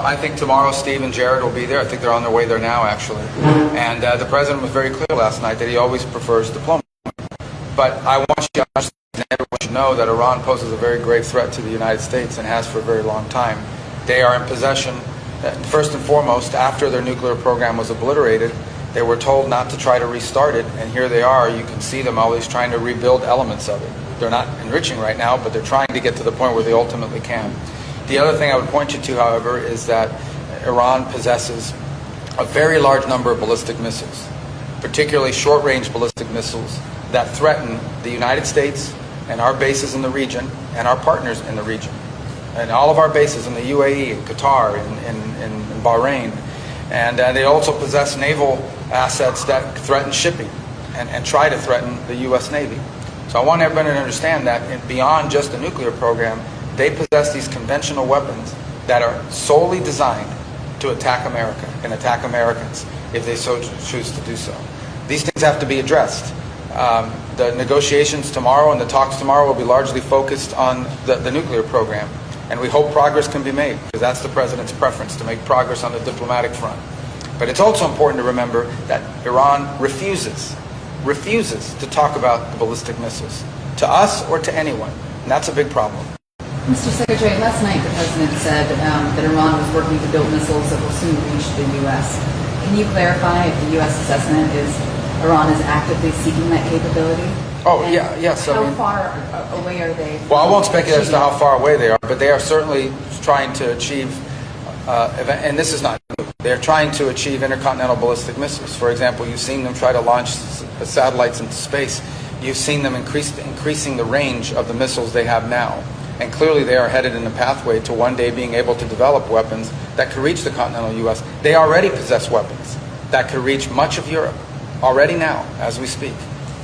I think tomorrow Steve and Jared will be there. I think they're on their way there now, actually. And the president was very clear last night that he always prefers diplomacy. But I want you to understand, everyone should know that Iran poses a very grave threat to the United States and has for a very long time. They are in possession, first and foremost, after their nuclear program was obliterated, they were told not to try to restart it, and here they are. You can see them always trying to rebuild elements of it. They're not enriching right now, but they're trying to get to the point where they ultimately can. The other thing I would point you to, however, is that Iran possesses a very large number of ballistic missiles, particularly short-range ballistic missiles that threaten the United States and our bases in the region and our partners in the region. And all of our bases in the UAE, in Qatar, in Bahrain. And they also possess naval assets that threaten shipping and try to threaten the U.S. Navy. So I want everybody to understand that beyond just the nuclear program, they possess these conventional weapons that are solely designed to attack America and attack Americans if they so choose to do so. These things have to be addressed. The negotiations tomorrow and the talks tomorrow will be largely focused on the nuclear program. And we hope progress can be made, because that's the president's preference, to make progress on the diplomatic front. But it's also important to remember that Iran refuses to talk about the ballistic missiles, to us or to anyone. And that's a big problem. Mr. Secretary, last night the president said that Iran was working to build missiles that will soon reach the U.S. Can you clarify if the U.S. assessment is Iran is actively seeking that capability? Oh, yes. How far away are they? Well, I won't speculate as to how far away they are, but they are certainly trying to achieve, and this is not new, they're trying to achieve intercontinental ballistic missiles. For example, you've seen them try to launch satellites into space. You've seen them increasing the range of the missiles they have now. And clearly they are headed in a pathway to one day being able to develop weapons that could reach the continental U.S. They already possess weapons that could reach much of Europe, already now, as we speak.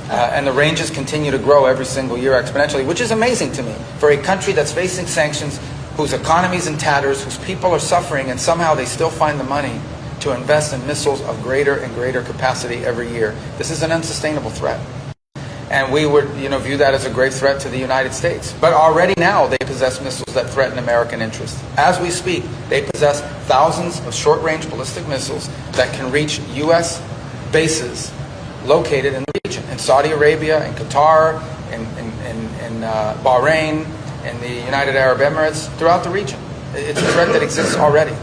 And the ranges continue to grow every single year exponentially, which is amazing to me. For a country that's facing sanctions, whose economy is in tatters, whose people are suffering, and somehow they still find the money to invest in missiles of greater and greater capacity every year. This is an unsustainable threat. And we would view that as a grave threat to the United States. But already now they possess missiles that threaten American interests. As we speak, they possess thousands of short-range ballistic missiles that can reach U.S. bases located in the region, in Saudi Arabia, in Qatar, in Bahrain, in the United Arab Emirates, throughout the region. It's a threat that exists already.